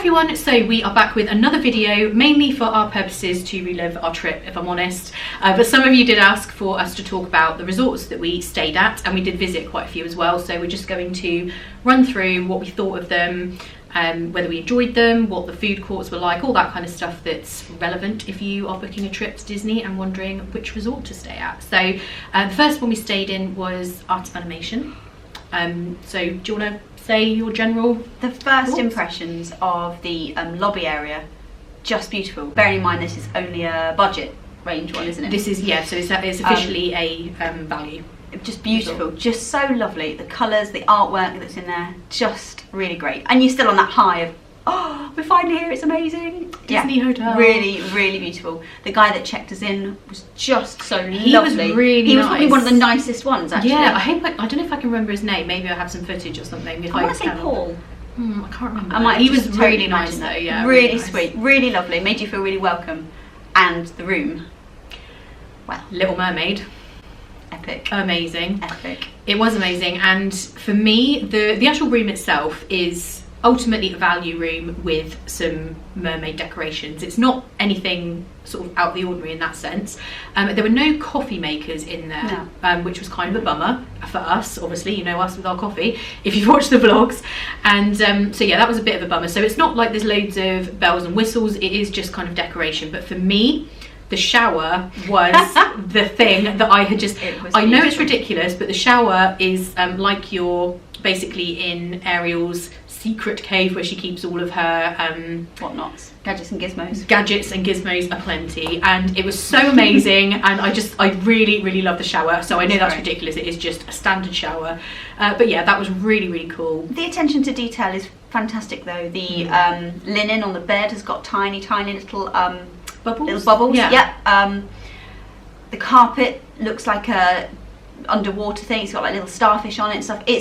everyone, so we are back with another video, mainly for our purposes to relive our trip, if I'm honest, but some of you did ask for us to talk about the resorts that we stayed at, and we did visit quite a few as well, so we're just going to run through what we thought of them, whether we enjoyed them, what the food courts were like, all that kind of stuff that's relevant if you are booking a trip to Disney and wondering which resort to stay at. So the first one we stayed in was Art of Animation. So do you want to say your general The first impressions of the lobby area, just beautiful. Bearing in mind this is only a budget range one, isn't it? This is, yeah, so it's officially a value. Just beautiful, just so lovely. The colours, the artwork that's in there, just really great. And you're still on that high of, oh, we're finally here, it's amazing. Disney Hotel. Really, really beautiful. The guy that checked us in was just so lovely. He was really He was nice. probably one of the nicest ones, actually. Yeah, I don't know if I can remember his name. Maybe I'll have some footage or something. If I want to say Paul. I can't remember. I might He have was just really totally nice imagined though, that. yeah. Really nice. sweet, really lovely. Made you feel really welcome. And the room, well, Little Mermaid. epic. Amazing. Epic. It was amazing, and for me, the actual room itself is ultimately a value room with some mermaid decorations. It's not anything sort of out of the ordinary in that sense. There were no coffee makers in there, which was kind of a bummer for us. Obviously, you know us with our coffee if you've watched the vlogs, and so yeah, that was a bit of a bummer. So it's not like there's loads of bells and whistles, it is just kind of decoration. But for me, the shower was the thing that I had just, I know it's ridiculous, but the shower is like you're basically in Ariel's secret cave where she keeps all of her Whatnots, gadgets and gizmos. Gadgets and gizmos aplenty, and it was so amazing. And I really love the shower. So I know that's ridiculous, it is just a standard shower, but yeah, that was really cool. The attention to detail is fantastic though. The linen on the bed has got tiny little bubbles. Yeah. The carpet looks like a underwater thing. It's got like little starfish on it and stuff. It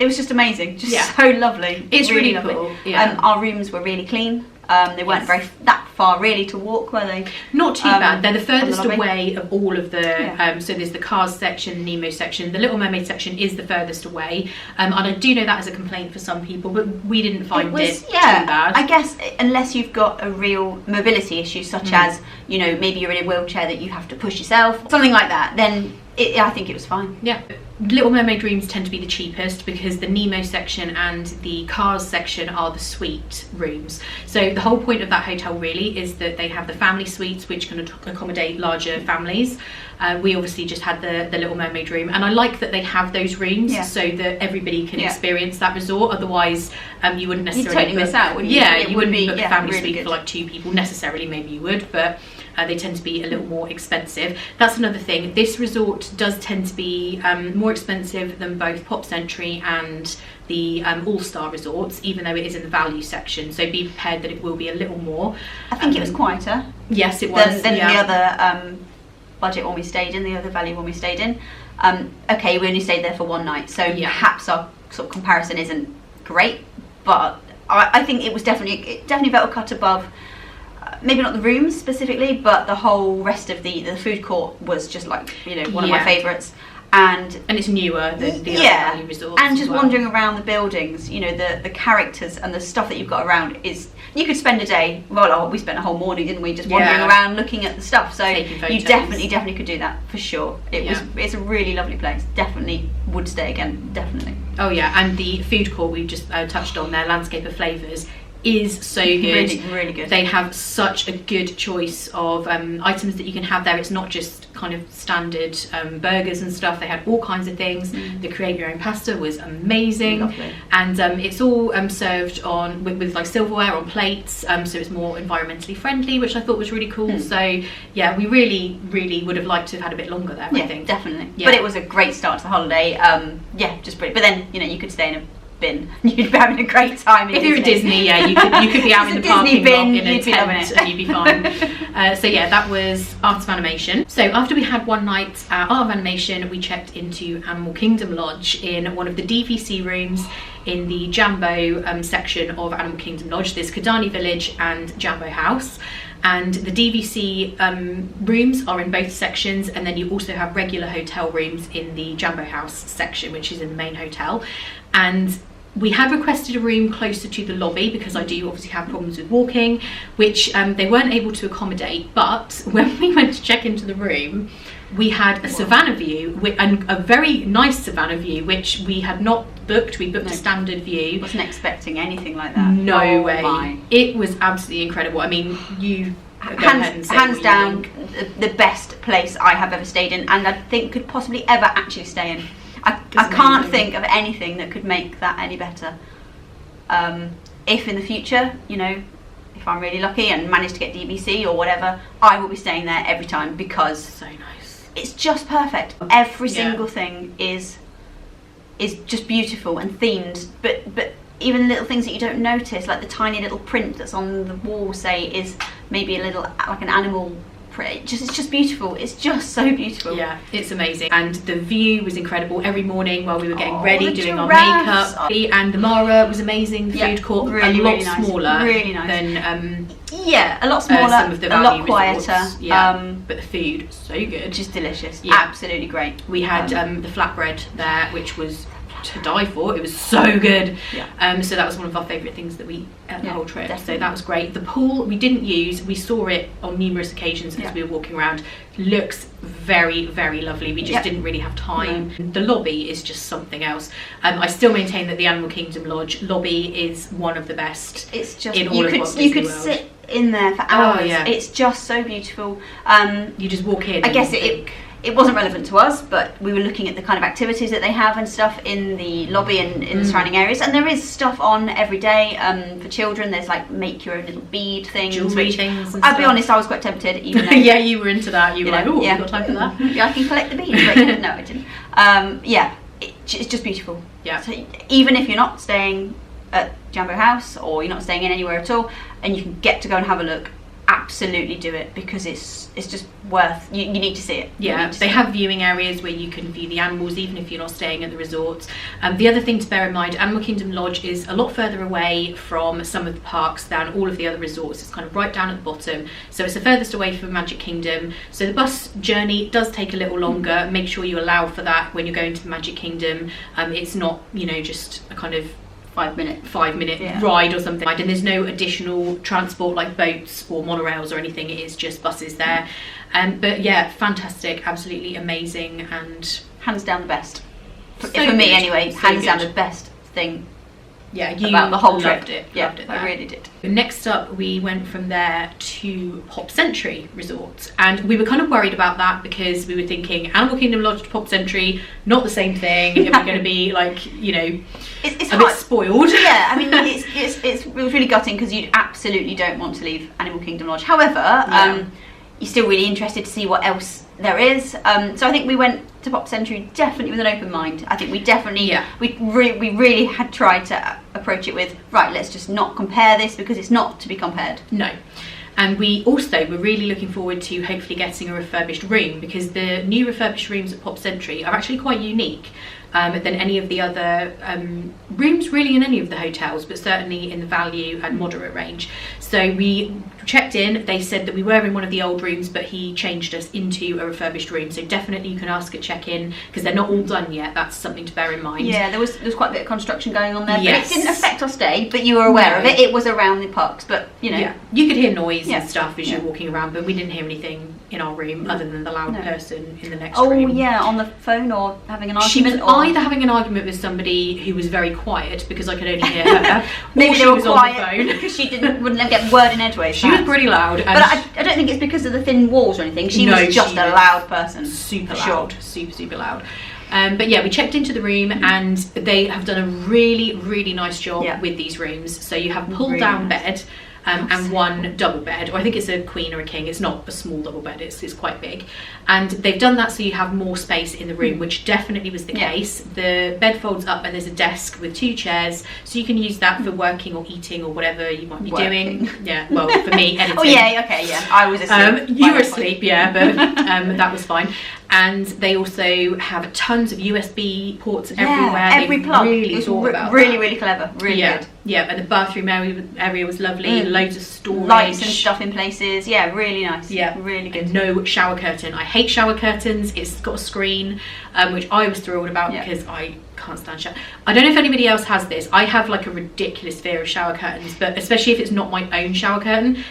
was just amazing. Just so lovely. It's really lovely. cool. Yeah. Our rooms were really clean. They weren't that far really to walk, were they? Not too bad. They're the furthest away of all of the so there's the Cars section, Nemo section, the Little Mermaid section is the furthest away, and I do know that as a complaint for some people, but we didn't find it too bad. I guess unless you've got a real mobility issue, such as, you know, maybe you're in a wheelchair that you have to push yourself, something like that, then I think it was fine. Yeah. Little Mermaid rooms tend to be the cheapest because the Nemo section and the Cars section are the suite rooms. So the whole point of that hotel really is that they have the family suites, which can accommodate larger families. We obviously just had the Little Mermaid room, and I like that they have those rooms so that everybody can experience that resort. Otherwise, you wouldn't necessarily totally miss out, wouldn't you? Yeah, you wouldn't book a family really suite good for like 2 people necessarily. Maybe you would, but they tend to be a little more expensive. That's another thing. This resort does tend to be more expensive than both Pop Century and the All-Star resorts, even though it is in the value section. So be prepared that it will be a little more. I think it was quieter. Yes, it was. Than the other budget one we stayed in, the other value one we stayed in. Okay, we only stayed there for one night, so perhaps our sort of comparison isn't great, but I think it was definitely felt a cut above. Maybe not the rooms specifically, but the whole rest of the food court was just like, you know, one of my favourites. And it's newer than the other value resorts. And just wandering around the buildings, you know, the characters and the stuff that you've got around is, you could spend a day, we spent a whole morning, didn't we, just wandering around looking at the stuff. So you definitely could do that for sure. It's a really lovely place. Definitely would stay again, definitely. Oh yeah, and the food court we just touched on there, Landscape of Flavours, is so good. Really good. They have such a good choice of items that you can have there. It's not just kind of standard burgers and stuff. They had all kinds of things. The create your own pasta was amazing. Lovely. And it's all served on with like silverware on plates, so it's more environmentally friendly, which I thought was really cool. So yeah, we really would have liked to have had a bit longer there. I think definitely. But it was a great start to the holiday. Just brilliant. But then, you know, you could stay in a bin. You'd be having a great time if you're at Disney. You could be out in the parking lot in a tent and you'd be fine. So yeah, that was Art of Animation. So after we had one night at Art of Animation, we checked into Animal Kingdom Lodge in one of the DVC rooms in the Jambo section of Animal Kingdom Lodge. There's Kidani Village and Jambo House. And the DVC rooms are in both sections, and then you also have regular hotel rooms in the Jambo House section, which is in the main hotel. And we had requested a room closer to the lobby because I do obviously have problems with walking, which they weren't able to accommodate. But when we went to check into the room, we had a savannah view, and a very nice savannah view, which we had not booked. We booked a standard view. Wasn't expecting anything like that. No way. My. It was absolutely incredible. I mean, you hands down the best place I have ever stayed in, and I think could possibly ever actually stay in. I can't think of anything that could make that any better. If in the future, you know, if I'm really lucky and manage to get DVC or whatever, I will be staying there every time because so nice. It's just perfect. Every single thing is just beautiful and themed, but even little things that you don't notice, like the tiny little print that's on the wall, say, is maybe a little like an animal print. It's just beautiful. It's just so beautiful. Yeah, it's amazing. And the view was incredible every morning while we were getting ready, doing our makeup. And the Mara was amazing. The food court, really, a lot really nice. Smaller really nice. than a lot smaller, some of the a lot quieter. Yeah, but the food so good, just delicious. Yeah, absolutely great. We had the flatbread there, which was to die for. It was so good. So that was one of our favourite things that we ate the whole trip. Definitely. So that was great. The pool we didn't use. We saw it on numerous occasions as we were walking around. Looks very, very lovely. We just didn't really have time. The lobby is just something else. I still maintain that the Animal Kingdom Lodge lobby is one of the best. It's just in all of Walt Disney World. You could sit in there for hours. It's just so beautiful. You just walk in. I guess it wasn't relevant to us, but we were looking at the kind of activities that they have and stuff in the lobby and in the surrounding areas, and there is stuff on every day for children. There's like make your own little bead things, jewelry things and I'll be honest, I was quite tempted, even though yeah, you were into that. You were like, oh, got time for that. Yeah, I can collect the beads. But no, I didn't. It's just beautiful. Yeah. So even if you're not staying at Jambo House or you're not staying in anywhere at all, and you can get to go and have a look, absolutely do it, because it's just worth, you need to see it. They have viewing areas where you can view the animals even if you're not staying at the resort. The other thing to bear in mind, Animal Kingdom Lodge is a lot further away from some of the parks than all of the other resorts. It's kind of right down at the bottom, so it's the furthest away from Magic Kingdom, so the bus journey does take a little longer. Make sure you allow for that when you're going to the Magic Kingdom. It's not, you know, just a kind of 5 minute ride or something, and there's no additional transport like boats or monorails or anything. It is just buses there. But yeah, fantastic, absolutely amazing, and hands down the best for me anyway. Hands down the best thing about the whole trip. Loved it I really did. Next up, we went from there to Pop Century Resort, and we were kind of worried about that because we were thinking Animal Kingdom Lodge to Pop Century, not the same thing. It was going to be like, you know, it's a bit spoiled. Yeah, I mean, it was really gutting because you absolutely don't want to leave Animal Kingdom Lodge. However, you're still really interested to see what else there is. So I think we went to Pop Century definitely with an open mind. I think we definitely, we really had tried to approach it with, right, let's just not compare this because it's not to be compared. No. And we also were really looking forward to hopefully getting a refurbished room, because the new refurbished rooms at Pop Century are actually quite unique than any of the other rooms really in any of the hotels, but certainly in the value and moderate range. So we checked in, they said that we were in one of the old rooms, but he changed us into a refurbished room, so definitely you can ask at check-in because they're not all done yet. That's something to bear in mind. Yeah, there was quite a bit of construction going on there, but it didn't affect our stay, but you were aware of it. It was around the parks, but you know, you could hear noise and stuff as you're walking around, but we didn't hear anything in our room other than the loud person in the next room. On the phone or having an argument. She was either having an argument with somebody who was very quiet because I could only hear her, maybe she was quiet on the phone because she wouldn't let get word in edgeways. She was pretty loud, but I don't think it's because of the thin walls or anything. She was just a loud person, super loud, super loud. But yeah, we checked into the room and they have done a really nice job with these rooms. So you have pull down bed and one double bed, or I think it's a queen or a king. It's not a small double bed, it's quite big, and they've done that so you have more space in the room, which definitely was the case. The bed folds up and there's a desk with 2 chairs, so you can use that for working or eating or whatever you might be doing. Well, for me, editing. I was asleep. You were asleep, but that was fine. And they also have tons of USB ports everywhere. Every plug. Really thought about really, that. really clever. Really good. Yeah, and the bathroom area was lovely. Loads of storage. Lights and stuff in places. Yeah, really nice. Yeah, really good. And no shower curtain. I hate shower curtains. It's got a screen, which I was thrilled about because I can't stand shower. I don't know if anybody else has this. I have like a ridiculous fear of shower curtains, but especially if it's not my own shower curtain,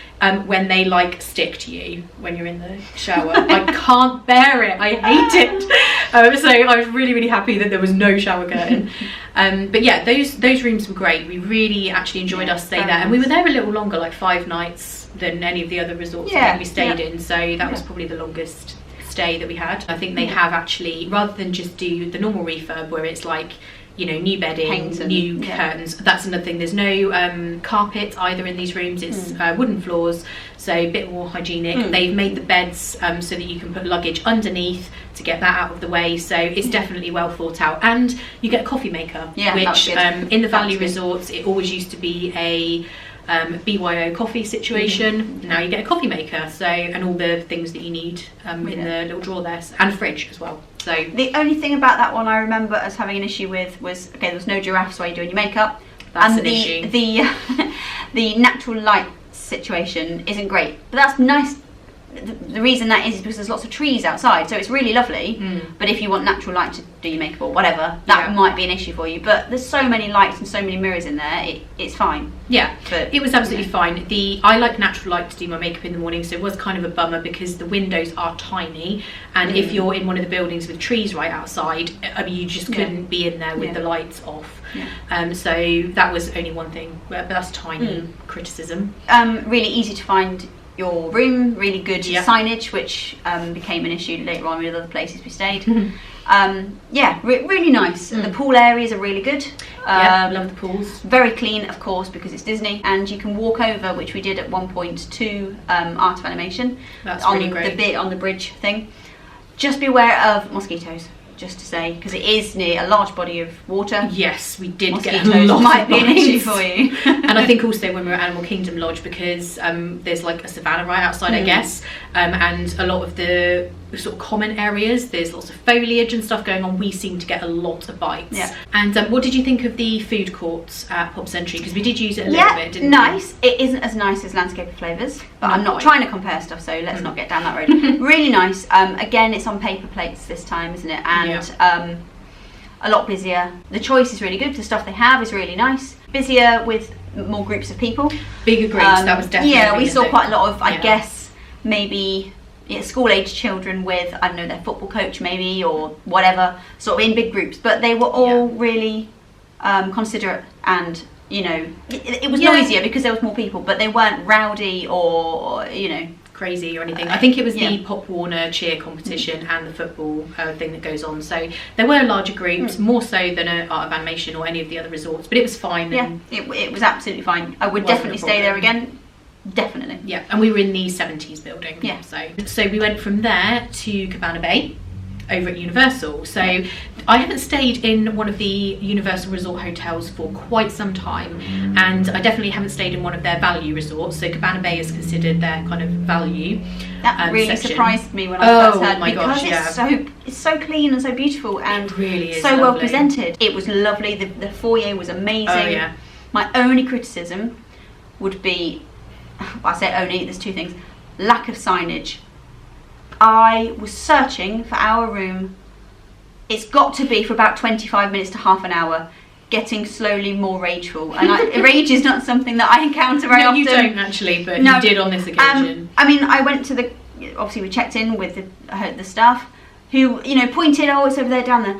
when they like stick to you when you're in the shower. I can't bear it. I hate it. So I was really, really happy that there was no shower curtain. But yeah, those rooms were great. We really actually enjoyed our stay there, and we were there a little longer, like 5 nights than any of the other resorts that we stayed in. So that was probably the longest stay that we had. I think they have actually, rather than just do the normal refurb where it's like, you know, new bedding, new curtains, that's another thing. There's no carpet either in these rooms. It's wooden floors, so a bit more hygienic. They've made the beds so that you can put luggage underneath to get that out of the way, so it's definitely well thought out. And you get a coffee maker, which in the value resorts it always used to be a BYO coffee situation. Now you get a coffee maker, so, and all the things that you need in the little drawer there, and a fridge as well. So the only thing about that one I remember as having an issue with was, okay, there was no giraffes while you're doing your makeup. That's and an issue. The natural light situation isn't great, but that's nice. The reason that is because there's lots of trees outside, so it's really lovely. But if you want natural light to do your makeup or whatever, that might be an issue for you. But there's so many lights and so many mirrors in there, it's fine. Yeah, but it was absolutely fine. I like natural light to do my makeup in the morning, so it was kind of a bummer because the windows are tiny, and if you're in one of the buildings with trees right outside, I mean, you just couldn't be in there with the lights off. So that was only one thing, but that's tiny criticism. Really easy to find your room, really good signage, which became an issue later on with other places we stayed. Really nice. The pool areas are really good. Love the pools. Very clean, of course, because it's Disney, and you can walk over, which we did at one point, to Art of Animation. That's on really great. The bit on the bridge thing. Just be aware of mosquitoes, just to say, because it is near a large body of water. Yes, we did Mosquitoes get a lot might of be an bites. issue for you. And I think also when we were at Animal Kingdom Lodge, because there's like a savannah right outside, I guess, and a lot of the sort of common areas, there's lots of foliage and stuff going on. We seem to get a lot of bites. And what did you think of the food courts at Pop Century? Because we did use it a little bit, didn't nice. We? It isn't as nice as Landscape of Flavours, but I'm not trying to compare stuff, so let's not get down that road. Really nice. Again, it's on paper plates this time, isn't it? And a lot busier. The choice is really good. The stuff they have is really nice. Busier with more groups of people. Bigger groups, that was definitely. Yeah, we saw quite a lot of, I guess, maybe school-age children with, I don't know, their football coach maybe, or whatever, sort of in big groups. But they were all really considerate, and, you know, it was noisier because there was more people, but they weren't rowdy or, you know, crazy or anything. I think it was the Pop Warner cheer competition and the football thing that goes on, so there were larger groups, more so than Art of Animation or any of the other resorts, but it was fine. It was absolutely fine. I would definitely stay there again. Definitely. Yeah, and we were in the 70s building. Yeah. So we went from there to Cabana Bay over at Universal. So I haven't stayed in one of the Universal Resort hotels for quite some time, and I definitely haven't stayed in one of their value resorts. So Cabana Bay is considered their kind of value. That really surprised me when I first heard, because it's so clean and so beautiful, and it really is so lovely. well presented. It was lovely. The foyer was amazing. My only criticism would be, I say only, there's two things: lack of signage. I was searching for our room. It's got to be for about 25 minutes to half an hour, getting slowly more rageful. And rage is not something that I encounter very often. No, you don't actually, but you did on this occasion. I mean, I went to obviously we checked in with the staff, who, you know, pointed, oh, it's over there, down there.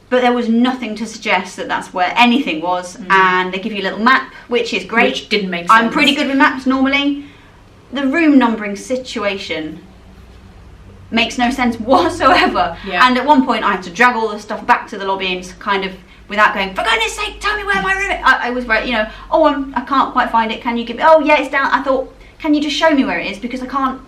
But there was nothing to suggest that that's where anything was. And they give you a little map, which is great. Which didn't make sense. I'm pretty good with maps normally. The room numbering situation makes no sense whatsoever. And at one point I had to drag all the stuff back to the lobby and kind of, without going, for goodness sake, tell me where my room is. I was right, you know, I can't quite find it, can you give me, oh yeah, it's down. I thought, can you just show me where it is, because I can't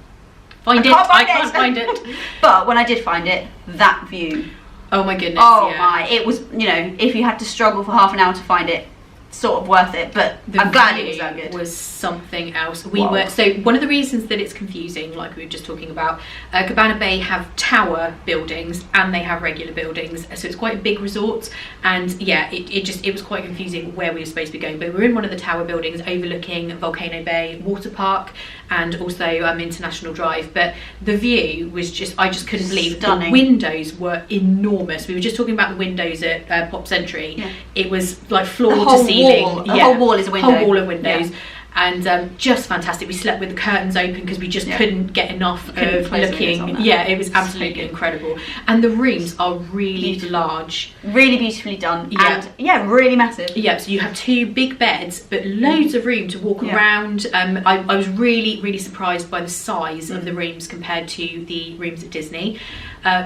find it. But when I did find it, that view, oh my goodness, my, it was, you know, if you had to struggle for half an hour to find it, sort of worth it, but I'm glad it was that good. Was something else. So one of the reasons that it's confusing, like we were just talking about, Cabana Bay have tower buildings and they have regular buildings, so it's quite a big resort, and it was quite confusing where we were supposed to be going. But we were in one of the tower buildings overlooking Volcano Bay Water Park and also International Drive, but the view was I just couldn't believe. Stunning. The windows were enormous. We were just talking about the windows at Pop Century. Yeah. It was like floor to ceiling. The whole wall is a window. Whole wall of windows. Yeah. And just fantastic. We slept with the curtains open because we just couldn't get enough of looking. Yeah, it was absolutely incredible. And the rooms are really large, really beautifully done, and really massive. Yeah, so you have 2 big beds, but loads of room to walk around. I was really surprised by the size of the rooms compared to the rooms at Disney.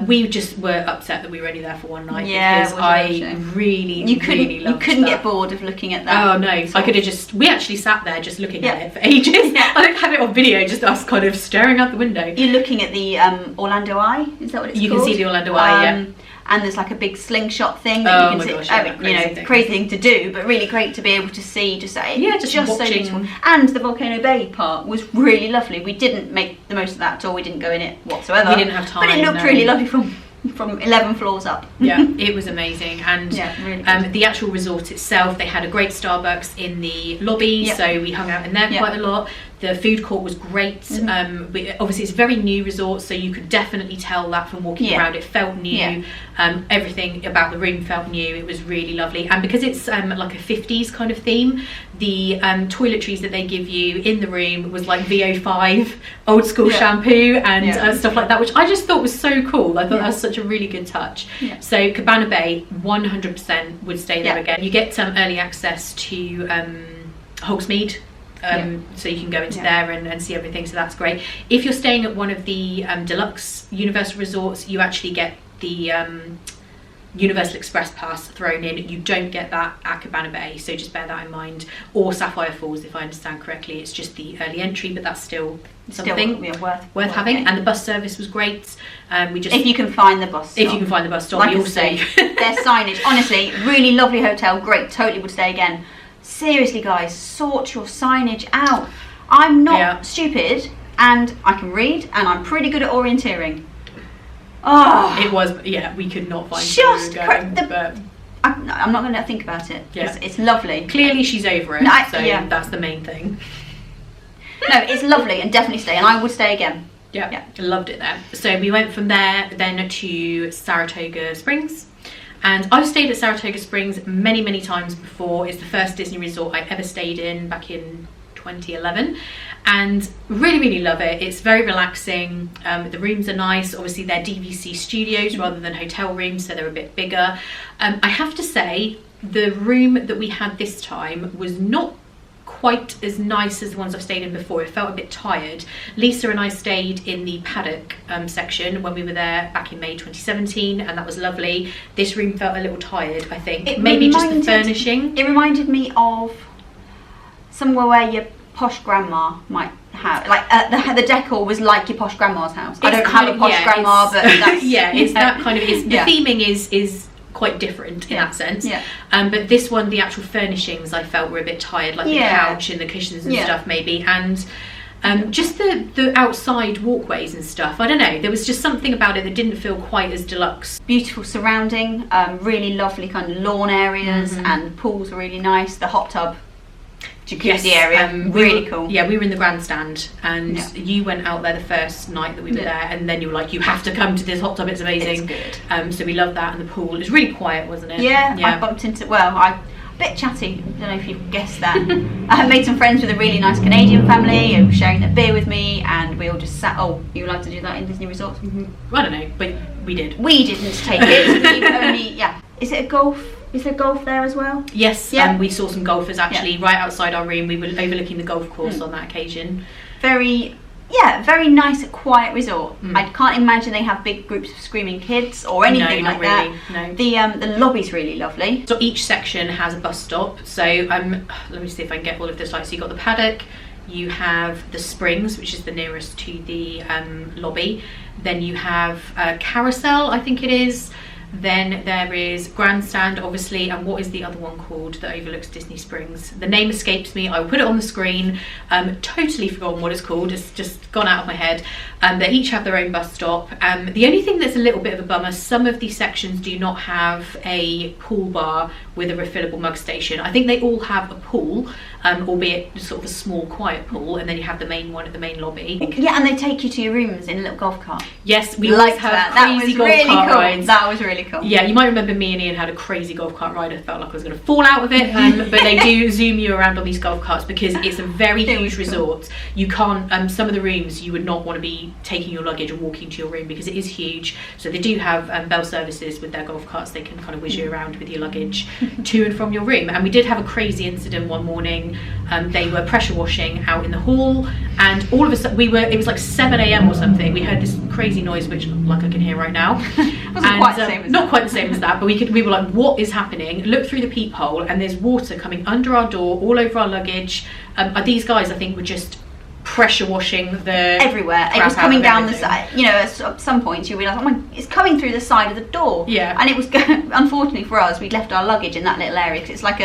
We just were upset that we were only there for one night because I really loved You couldn't get bored of looking at that. Oh no, I could have we actually sat there just looking at it for ages. I don't have it on video, just us kind of staring out the window. You're looking at the Orlando Eye, is that what it's called? You can see the Orlando Eye, and there's like a big slingshot thing that you can see. Crazy thing to do, but really great to be able to see. Just watching. So beautiful. And the Volcano Bay part was really lovely. We didn't make the most of that at all. We didn't go in it whatsoever. We didn't have time. But it looked really lovely from 11 floors up. Yeah, it was amazing. And really the actual resort itself, they had a great Starbucks in the lobby, so we hung out in there quite a lot. The food court was great. Obviously it's a very new resort, so you could definitely tell that from walking around. It felt new. Everything about the room felt new. It was really lovely. And because it's like a 50s kind of theme, the toiletries that they give you in the room was like VO5 old school shampoo and stuff like that, which I just thought was so cool. I thought that was such a really good touch. So Cabana Bay 100% would stay there again. You get early access to Hogsmeade, so you can go into there and see everything, so that's great. If you're staying at one of the Deluxe Universal resorts, you actually get the Universal Express pass thrown in. You don't get that at Cabana Bay, so just bear that in mind. Or Sapphire Falls, if I understand correctly. It's just the early entry, but that's still something worth having. And the bus service was great. If you can find the bus stop. If you can find the bus stop, like also their signage. Honestly, really lovely hotel, great, totally would stay again. Seriously guys, sort your signage out. I'm not stupid, and I can read, and I'm pretty good at orienteering. It was, we could not find but I'm not going to think about it. It's lovely. Clearly she's over it, that's the main thing. No, it's lovely, and definitely stay, and I would stay again. I loved it there. So we went from there then to Saratoga Springs. And I've stayed at Saratoga Springs many times before. It's the first Disney resort I ever stayed in back in 2011, and really love it. It's very relaxing. The rooms are nice. Obviously they're DVC studios rather than hotel rooms, so they're a bit bigger. I have to say the room that we had this time was not quite as nice as the ones I've stayed in before. It felt a bit tired. Lisa and I stayed in the paddock section when we were there back in May 2017, and that was lovely. This room felt a little tired, I think. Maybe just the furnishing. It reminded me of somewhere where your posh grandma might have, like the decor was like your posh grandma's house. I don't have a posh grandma, but that's, it's that kind of. The theming is quite different in that sense. But this one, the actual furnishings I felt were a bit tired, like the couch and the cushions and stuff maybe, and just the outside walkways and stuff. I don't know, there was just something about it that didn't feel quite as deluxe. Beautiful surrounding, really lovely kind of lawn areas, and the pools were really nice. The hot tub jacuzzi area, really cool. Yeah, we were in the grandstand, and you went out there the first night that we were there, and then you were like, you have to come to this hot tub, it's amazing. It's good. So we loved that, and the pool, it was really quiet, wasn't it? I bumped into, a bit chatty, I don't know if you guessed that. I had made some friends with a really nice Canadian family who were sharing their beer with me, and we all just sat. You like to do that in Disney resorts? I don't know, but we did. We didn't take it. We were only, Is it a golf? Is there golf there as well? Yes, we saw some golfers actually right outside our room. We were overlooking the golf course on that occasion. Very nice, quiet resort. I can't imagine they have big groups of screaming kids or anything like that. No. The lobby's really lovely. So each section has a bus stop. So let me see if I can get all of this right. So you've got the paddock, you have the Springs, which is the nearest to the lobby. Then you have Carousel, I think it is. Then there is Grandstand, obviously, and what is the other one called that overlooks Disney Springs? The name escapes me. I will put it on the screen. Totally forgotten what it's called. It's just gone out of my head. They each have their own bus stop. The only thing that's a little bit of a bummer, some of these sections do not have a pool bar with a refillable mug station. I think they all have a pool, albeit sort of a small, quiet pool, and then you have the main one at the main lobby. Yeah, and they take you to your rooms in a little golf cart. Yes, we always have crazy golf cart rides. That was really cool. Yeah, you might remember me and Ian had a crazy golf cart ride. I felt like I was going to fall out of it, but they do zoom you around on these golf carts because it's a very huge resort. You can't, some of the rooms you would not want to be taking your luggage and walking to your room because it is huge. So they do have bell services with their golf carts. They can kind of whiz you around with your luggage to and from your room. And we did have a crazy incident one morning. They were pressure washing out in the hall, and all of a sudden it was like 7 a.m. or something. We heard this crazy noise, which like I can hear right now. Wasn't quite the same as not that. quite the same as that, but we were like, what is happening? Look through the peephole, and there's water coming under our door, all over our luggage. These guys, I think, were just pressure washing the everywhere. It was coming down the side. You know, at some points you realise, oh my, it's coming through the side of the door. Yeah. And it was unfortunately for us, we'd left our luggage in that little area because it's like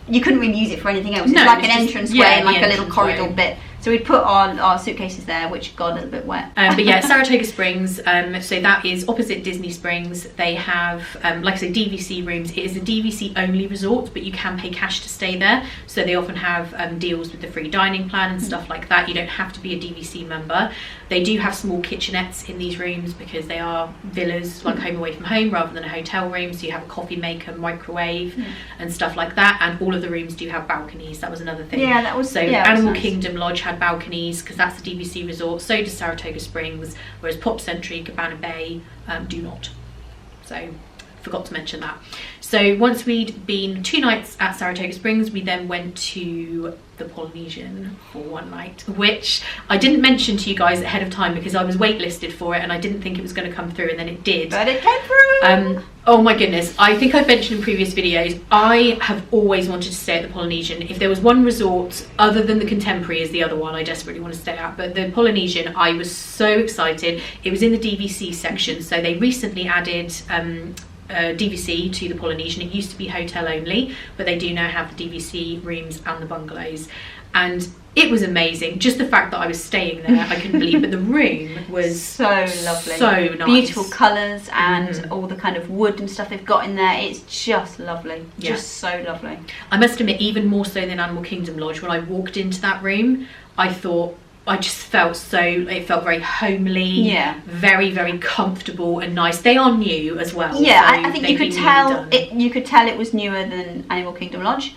you couldn't really use it for anything else. It's like an entrance way and like a little corridor bit. So we'd put our suitcases there, which got a little bit wet. But yeah, Saratoga Springs, so that is opposite Disney Springs. They have, like I say, DVC rooms. It is a DVC only resort, but you can pay cash to stay there. So they often have deals with the free dining plan and stuff like that. You don't have to be a DVC member. They do have small kitchenettes in these rooms because they are villas, like home away from home, rather than a hotel room. So you have a coffee maker, microwave, and stuff like that. And all of the rooms do have balconies. That was another thing. Yeah, that was so. Yeah, Animal nice. Kingdom Lodge had balconies because that's a DVC resort. So does Saratoga Springs, whereas Pop Century, Cabana Bay do not. So forgot to mention that. So once we'd been 2 nights at Saratoga Springs, we then went to the Polynesian for 1 night, which I didn't mention to you guys ahead of time because I was waitlisted for it and I didn't think it was going to come through, and then it did. But it came through! Oh my goodness, I think I've mentioned in previous videos, I have always wanted to stay at the Polynesian. If there was one resort other than the Contemporary is the other one I desperately want to stay at, but the Polynesian, I was so excited. It was in the DVC section, so they recently added DVC to the Polynesian. It used to be hotel only, but they do now have the DVC rooms and the bungalows, and it was amazing. Just the fact that I was staying there, I couldn't believe. But the room was so lovely, so nice, beautiful colours and all the kind of wood and stuff they've got in there. It's just lovely, just so lovely. I must admit, even more so than Animal Kingdom Lodge, when I walked into that room, I thought, I just felt it felt very homely, very, very comfortable and nice. They are new as well. Yeah, so I think you could tell you could tell it was newer than Animal Kingdom Lodge.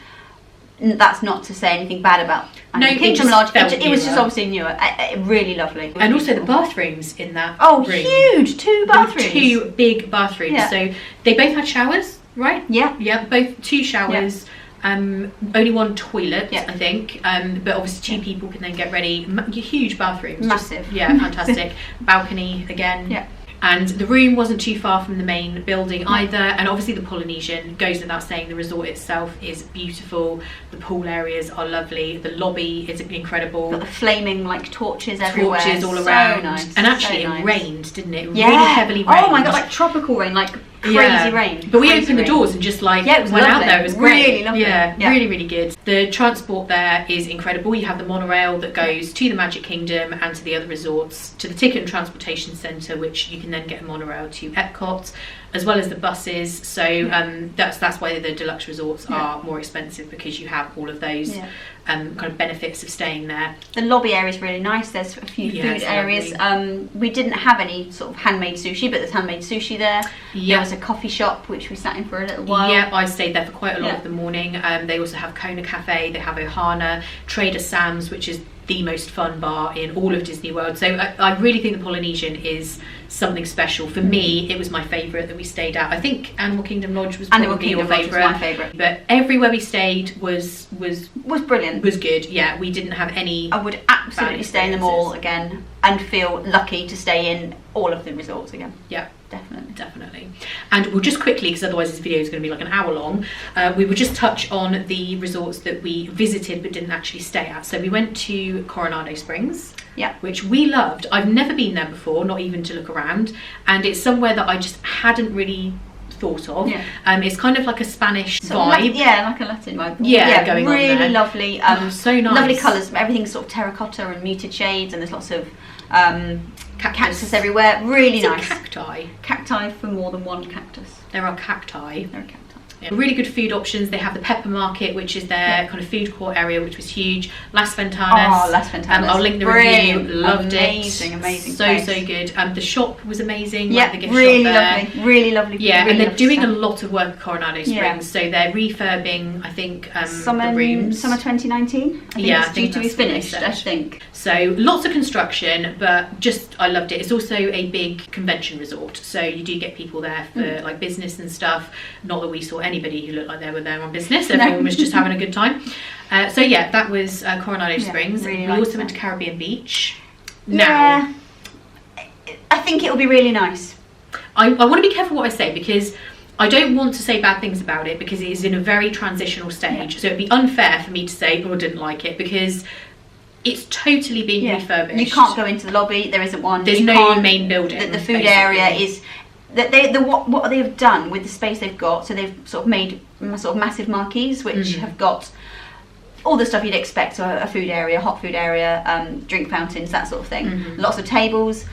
That's not to say anything bad about Animal Kingdom Lodge. It was just obviously newer. Really lovely. And also the bathrooms in that room. Huge! 2 bathrooms. 2 big bathrooms. Yeah. So they both had showers, right? Yeah. Yeah, both 2 showers. Yeah. Only 1 toilet, I think, but obviously 2 people can then get ready. Huge bathrooms, massive, fantastic. Balcony again, and the room wasn't too far from the main building either. And obviously the Polynesian, goes without saying, the resort itself is beautiful. The pool areas are lovely. The lobby is incredible. Got the flaming like torches everywhere. Torches all around. Nice. And actually it rained, didn't it? Really heavily rained. Oh my god, like tropical rain, like crazy rain. But we opened the doors and just went out there. It was great. Really lovely. Yeah, really, really good. The transport there is incredible. You have the monorail that goes to the Magic Kingdom and to the other resorts, to the Ticket and Transportation Centre, which you can then get a monorail to Epcot, as well as the buses. So that's why the deluxe resorts are more expensive, because you have all of those kind of benefits of staying there. The lobby area is really nice. There's a few food areas. We didn't have any sort of handmade sushi, but there's handmade sushi there. There was a coffee shop which we sat in for a little while. Yeah, I stayed there for quite a lot of the morning. They also have Kona Cafe, they have Ohana, Trader Sam's, which is the most fun bar in all of Disney World. So I really think the Polynesian is something special. For me, it was my favourite that we stayed at. I think Animal Kingdom Lodge was probably your favourite. My favourite. But everywhere we stayed was brilliant. Was good. Yeah, we didn't have any. I would absolutely stay in them all again and feel lucky to stay in all of the resorts again. Yeah. Definitely. And we'll just quickly, because otherwise this video is going to be like an hour long, we will just touch on the resorts that we visited but didn't actually stay at. So we went to Coronado Springs, which we loved. I've never been there before, not even to look around, and it's somewhere that I just hadn't really thought of. It's kind of like a Spanish vibe. Like a Latin vibe. Going on there. Really lovely. So nice. Lovely colours. Everything's sort of terracotta and muted shades, and there's lots of cactus everywhere. Really nice. Cacti for more than one cactus. There are cacti. Really good food options. They have the Pepper Market, which is their kind of food court area, which was huge. Las Ventanas. I'll link the review. Loved it. Amazing. So good. The shop was amazing. Yeah, the gift really shop there. lovely. Really lovely. Yeah, really and they're doing stuff. a lot of work at Coronado Springs. So they're refurbing, I think, summer, the rooms. Summer 2019. I think it's due to be finished. I think. So lots of construction, but I loved it. It's also a big convention resort, so you do get people there for like business and stuff. Not that we saw anybody who looked like they were there on business. Everyone was just having a good time. So yeah, that was Coronado Springs. Really we also went to Caribbean Beach. Now, I think it'll be really nice. I want to be careful what I say, because I don't want to say bad things about it, because it is in a very transitional stage. So it'd be unfair for me to say, I didn't like it, because it's totally being refurbished. You can't go into the lobby. There isn't one. There's no main building. The food area is that what they have done with the space they've got. So they've sort of made sort of massive marquees which have got all the stuff you'd expect. So a food area, hot food area, drink fountains, that sort of thing. Lots of tables.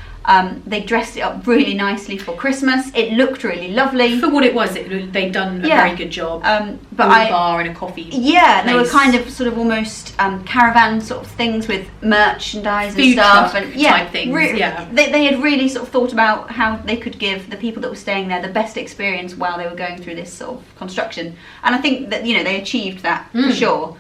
They dressed it up really nicely for Christmas. It looked really lovely. For what it was, they'd done a very good job. But a bar and a coffee they were kind of sort of almost caravan sort of things with merchandise and stuff. Type things, They had really sort of thought about how they could give the people that were staying there the best experience while they were going through this sort of construction. And I think that, they achieved that for sure.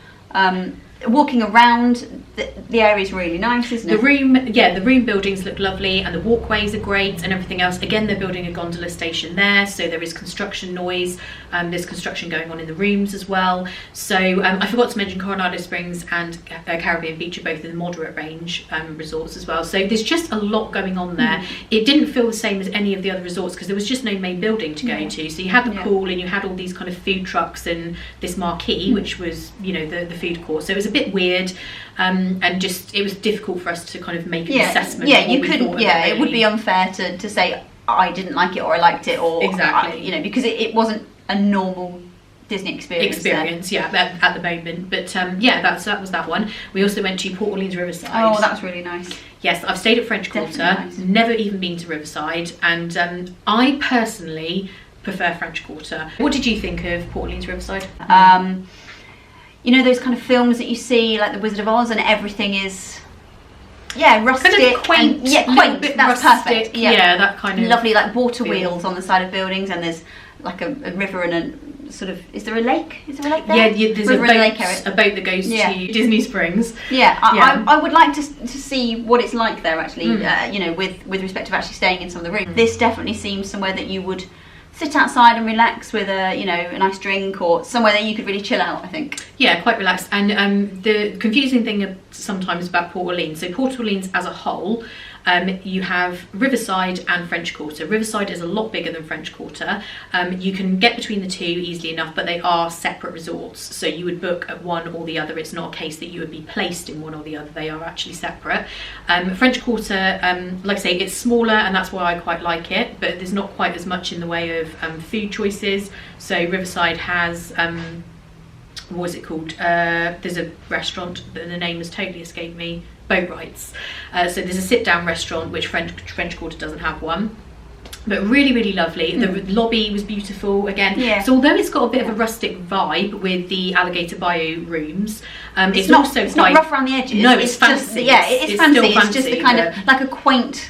Walking around, the area is really nice, isn't it? The room buildings look lovely, and the walkways are great, and everything else. Again, they're building a gondola station there, so there is construction noise. There's construction going on in the rooms as well. So I forgot to mention Coronado Springs and Caribbean Beach are both in the moderate range resorts as well. So there's just a lot going on there. It didn't feel the same as any of the other resorts, because there was just no main building to go to. So you had the pool, and you had all these kind of food trucks and this marquee, which was the food court. So it was a bit weird, and just it was difficult for us to kind of make an assessment. You couldn't. It would be unfair to say I didn't like it or I liked it, or because it wasn't a normal Disney experience. At the moment. But that was that one. We also went to Port Orleans Riverside. Oh, that's really nice. Yes, I've stayed at French Quarter. Nice. Never even been to Riverside, and I personally prefer French Quarter. What did you think of Port Orleans Riverside? Those kind of films that you see, like The Wizard of Oz, and everything is rustic, kind of quaint, quaint. That's rustic, perfect. That kind of lovely, like water wheels on the side of buildings, and there's like a river and a sort of. Is there a lake? Is there a lake there? Yeah, there's a boat that goes to Disney Springs. I would like to see what it's like there actually. With respect to actually staying in some of the rooms. This definitely seems somewhere that you would sit outside and relax with a nice drink, or somewhere that you could really chill out, I think. Yeah, quite relaxed. And the confusing thing sometimes about Port Orleans, so Port Orleans as a whole, you have Riverside and French Quarter. Riverside is a lot bigger than French Quarter. You can get between the two easily enough, but they are separate resorts. So you would book at one or the other. It's not a case that you would be placed in one or the other. They are actually separate. French Quarter, like I say, it's smaller, and that's why I quite like it, but there's not quite as much in the way of food choices. So Riverside has... what was it called? There's a restaurant, but the name has totally escaped me. Boat Rights. So there's a sit-down restaurant, which French Quarter doesn't have one. But really, really lovely. The lobby was beautiful again. So although it's got a bit of a rustic vibe with the Alligator Bayou rooms, it's not rough around the edges. No, it's fancy. It's fancy. It's just the kind of like a quaint,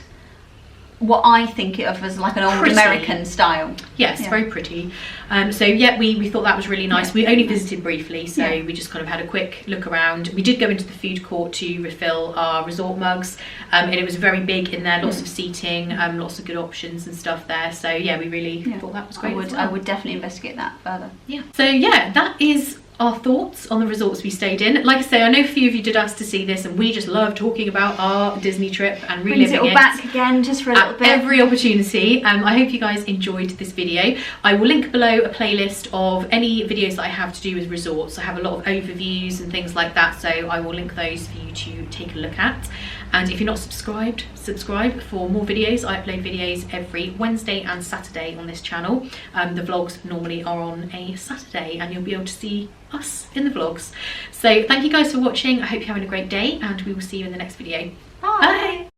what I think of as like an old American style. Yes, very pretty. We thought that was really nice. We only visited briefly, so we just kind of had a quick look around. We did go into the food court to refill our resort mugs, and it was very big in there, lots of seating, lots of good options and stuff there. So we really thought that was great. I would definitely investigate that further. So that is our thoughts on the resorts we stayed in. Like I say, I know a few of you did ask to see this, and we just love talking about our Disney trip and reliving Brings it all back again just for a little bit. Every opportunity. I hope you guys enjoyed this video. I will link below a playlist of any videos that I have to do with resorts. I have a lot of overviews and things like that, so I will link those for you to take a look at. And if you're not subscribed, subscribe for more videos. I upload videos every Wednesday and Saturday on this channel. The vlogs normally are on a Saturday, and you'll be able to see us in the vlogs. So thank you guys for watching. I hope you're having a great day, and we will see you in the next video. Bye. Bye.